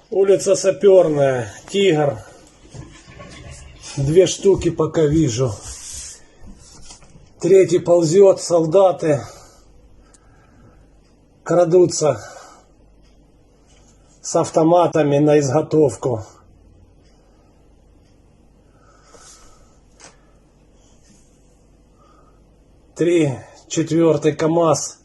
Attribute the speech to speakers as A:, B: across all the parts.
A: Улица Саперная, Тигр. 2 штуки пока вижу. 3 ползет, солдаты крадутся с автоматами на изготовку. Три 4-й КАМАЗ.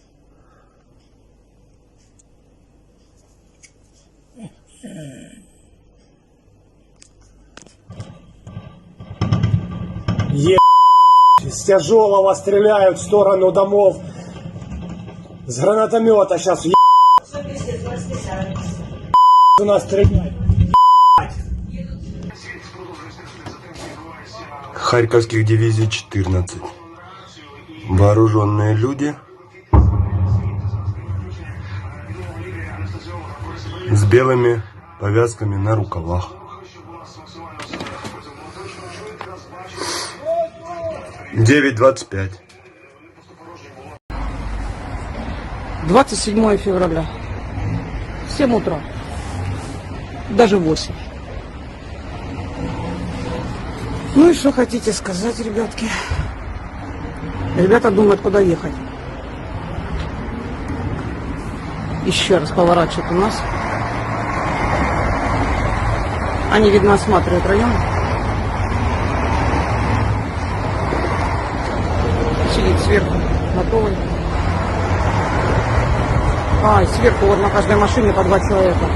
A: С тяжелого стреляют в сторону домов. С гранатомета сейчас у нас стреляют.
B: Харьковских дивизий 14. Вооруженные люди с белыми повязками на рукавах. 9:25.
C: 27 февраля. 7 утра. Даже 8. Ну и что хотите сказать, ребятки? Ребята думают, куда ехать. Еще раз поворачивают у нас. Они, видно, осматривают район. Сидит сверху на поле. И сверху вот на каждой машине по 2 человека.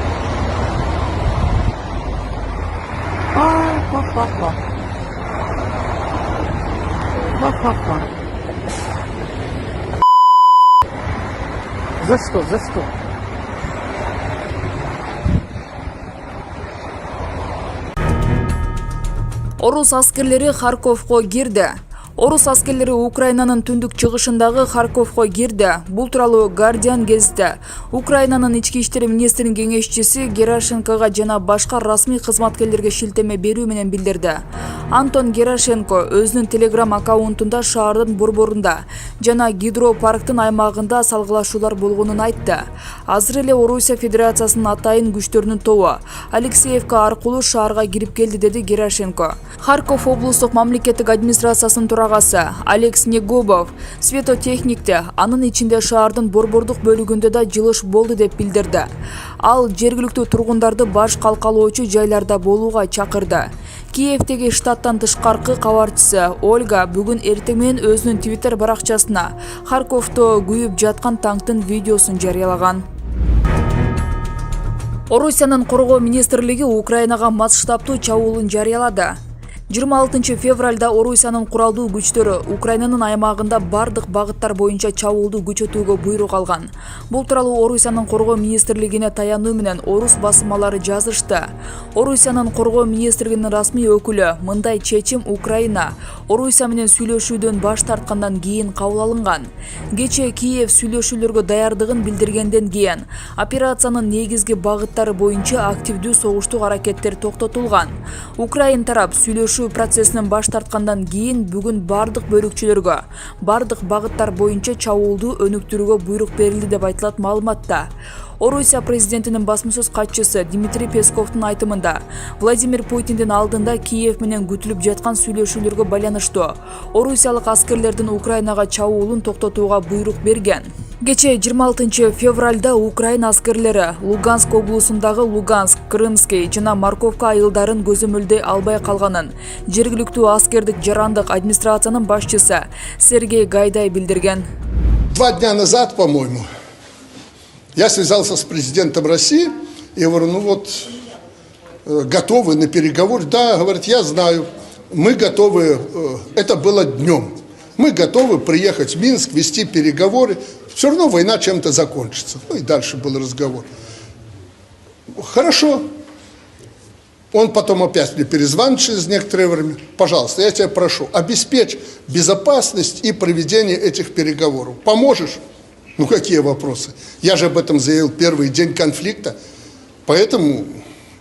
C: Ха-ха-ха. Ха-ха-ха. За что? За что?
D: Орус аскерлери Харьковго кирди. Орус аскерлери Украинанын түндүк чыгышындагы Харьковго кирди. Бул тууралуу Guardian гезити Украинанын ички иштер министринин кеңешчиси Герашенкога жана башка расмий кызматкерлерге шилтеме берүү менен билдирди. Антон Герашенко өзүнүн Telegram аккаунтунда шаардын борборунда жана гидропарктын аймагында салгылашуулар болгонун айтты. Азыр эле Орусия Федерациясынын атайын күчтөрүнүн тобу Алексеевка аркылуу шаарга кирип келди, деди Герашенко. Харьков облустук мамлекеттик администрациясынын турагасы Алекс Негобов светотехникти, анын ичинде шаардын борбордук бөлүгүндө да жылыш болду деп билдирди. Ал жергиликтүү тургундарды баш калкалоочу жайларда болууга чакырды. Киевдеги штаттан тышкаркы кабарчысы Ольга бүгүн эртең менен өзүнүн Twitter баракчасына Харьковдо күйүп жаткан танктын видеосун жарыялаган. Орусиянын коргоо министрлиги Украинага масштабтуу чабуулун жарыялады. 26 февралда Орусиянын куралдуу күчтөрү Украинанын аймагында бардык багыттар боюнча чабуулду күчөтүүгө буйрук алган. Бул тууралуу Орусиянын коргоо министрлигине таянуу менен орус басмалары жазышты. Орусиянын коргоо министрлигинин расмий өкүлү мындай чечим Украина Орусия менен сүйлөшүүдөн баш тарткандан кийин кабыл алынган. Кечээ Киев сүйлөшүүлөргө даярдыгын билдиргенден кийин операциянын негизги багыттары боюнча активдүү согуштук аракеттер токтотулган. Украин тарап сүйлөшүү процессинен баш тарткандан кийин бүгүн бардык бөлүкчүлөргө бардык багыттар боюнча чабуулду өнүктүрүүгө буйрук берилди деп айтылат маалыматта. Орусия президентинин басмасөз катчысы Дмитрий Песковдун айтымында Владимир Путиндин алдында Киев менен күтүлүп жаткан сүйлөшүүлөргө байланыштуу орусиялык аскерлердин Украинага чабуулун токтотууга буйрук берген. Кечээ 26 февралда Украина аскерлери Луганск облусундагы Луганск, Крымский жана Марковка айылдарын көзөмөлдөй албай калганын жергиликтүү аскердик жарандык администрациянын башчысы Сергей Гайдай билдирген.
E: 2 дня назад, по-моему, я связался с президентом России и говорю, готовы на переговоры. Да, говорит, я знаю, мы готовы, это было днем. Мы готовы приехать в Минск, вести переговоры. Все равно война чем-то закончится. И дальше был разговор. Хорошо. Он потом опять мне перезвонит через некоторое время. Пожалуйста, я тебя прошу, обеспечь безопасность и проведение этих переговоров. Поможешь? Ну какие вопросы? Я же об этом заявил первый день конфликта. Поэтому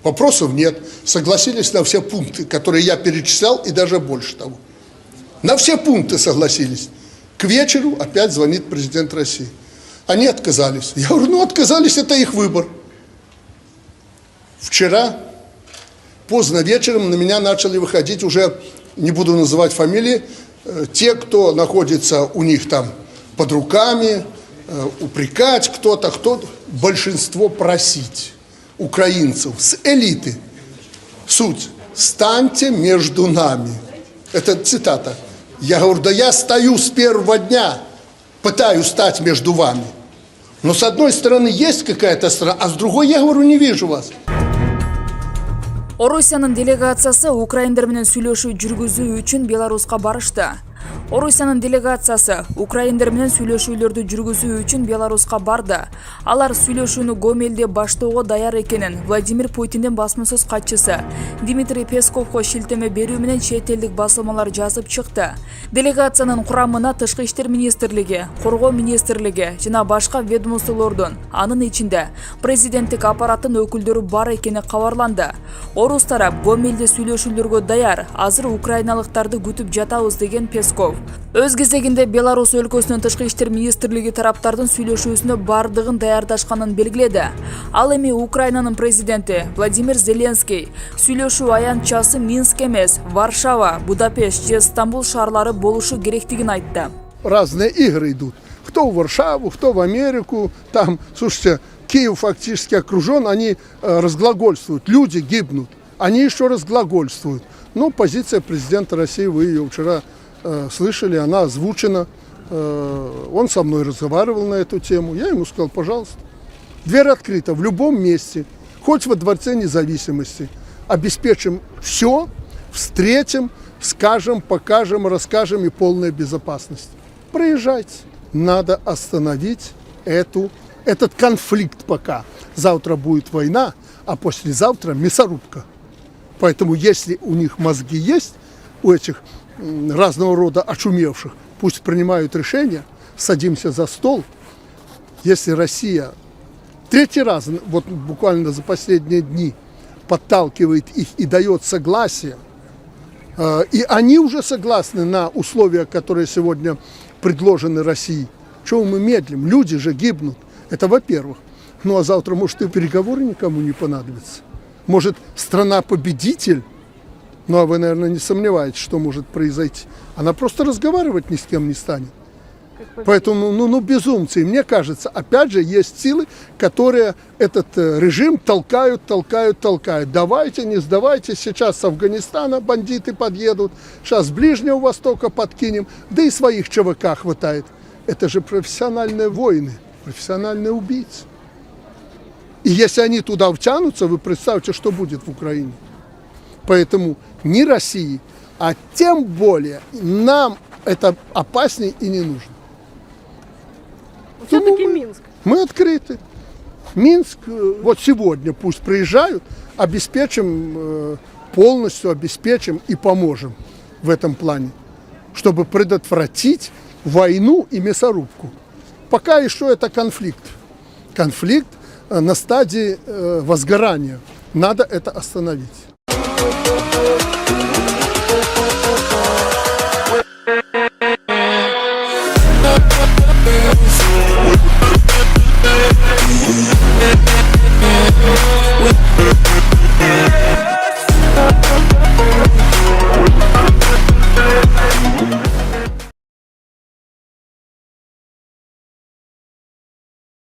E: вопросов нет. Согласились на все пункты, которые я перечислял, и даже больше того. На все пункты согласились. К вечеру опять звонит президент России. Они отказались. Я говорю, отказались, это их выбор. Вчера поздно вечером на меня начали выходить уже, не буду называть фамилии, те, кто находится у них там под руками, упрекать кто-то, большинство просить украинцев с элиты. Суть: «Станьте между нами». Это цитата. Я говорю, да я стою с первого дня, пытаюсь стать между вами. Но с одной стороны есть какая-то страна, а с другой, я говорю, не вижу вас.
D: Орусиянын делегациясы украиндар менен сүйлөшүү жүргүзүү үчүн Беларуска барышты. Орусиянын делегациясы украиндар менен сүйлөшүүлөрдү жүргүзүү үчүн Беларуска барды. Алар сүйлөшүүнү Гомельде баштоого даяр экенин Владимир Путиндин басма-сөз катчысы Дмитрий Песковго шилтеме берүү менен чет элдик басылмалар жазып чыкты. Делегациянын курамына Тышкы иштер министрлиги, Коргоо министрлиги жана башка ведомстволордун, анын ичинде президенттик аппараттын өкүлдөрү бар экени кабарланды. Орус тарап Гомельде сүйлөшүүлөргө даяр, азыр украиналыктарды күтүп жатабыз деген Песков. Өз кезегинде Беларусь өлкөсүнүн Тышкы иштер министрлиги тараптардын сүйлөшүүсүнө бардыгын даярдашканын белгиледи. Ал эми Украинанын президенти Владимир Зеленский сүйлөшүү аянтчасы Минск эмес, Варшава, Будапешт же Стамбул шаарлары болушу керектигин айтты.
E: Разные игры идут. Кто в Варшаву, кто в Америку. Там, слушайте, Киев фактически окружен, они разглагольствуют. Люди гибнут. Они еще разглагольствуют. Но позиция президента России, вы ее вчера слышали, она озвучена. Он со мной разговаривал на эту тему. Я ему сказал, пожалуйста, дверь открыта в любом месте, хоть во Дворце Независимости. Обеспечим все, встретим, скажем, покажем, расскажем, и полная безопасность. Проезжайте. Надо остановить этот конфликт пока. Завтра будет война, а послезавтра мясорубка. Поэтому если у них мозги есть, у этих разного рода очумевших, пусть принимают решения, садимся за стол. Если Россия третий раз, вот буквально за последние дни, подталкивает их и дает согласие, и они уже согласны на условия, которые сегодня предложены России, чего мы медлим? Люди же гибнут. Это во-первых. Ну а завтра, может, и переговоры никому не понадобятся. Может, страна-победитель, ну а вы, наверное, не сомневаетесь, что может произойти. Она просто разговаривать ни с кем не станет. Поэтому, безумцы. И мне кажется, опять же, есть силы, которые этот режим толкают. Давайте, не сдавайтесь. Сейчас с Афганистана бандиты подъедут. Сейчас с Ближнего Востока подкинем. Да и своих ЧВК хватает. Это же профессиональные воины, профессиональные убийцы. И если они туда втянутся, вы представьте, что будет в Украине. Поэтому не России, а тем более нам это опаснее и не нужно.
C: Все-таки Минск.
E: Мы открыты. Минск, вот сегодня пусть приезжают, обеспечим, полностью обеспечим и поможем в этом плане, чтобы предотвратить войну и мясорубку. Пока еще это конфликт. Конфликт на стадии возгорания. Надо это остановить.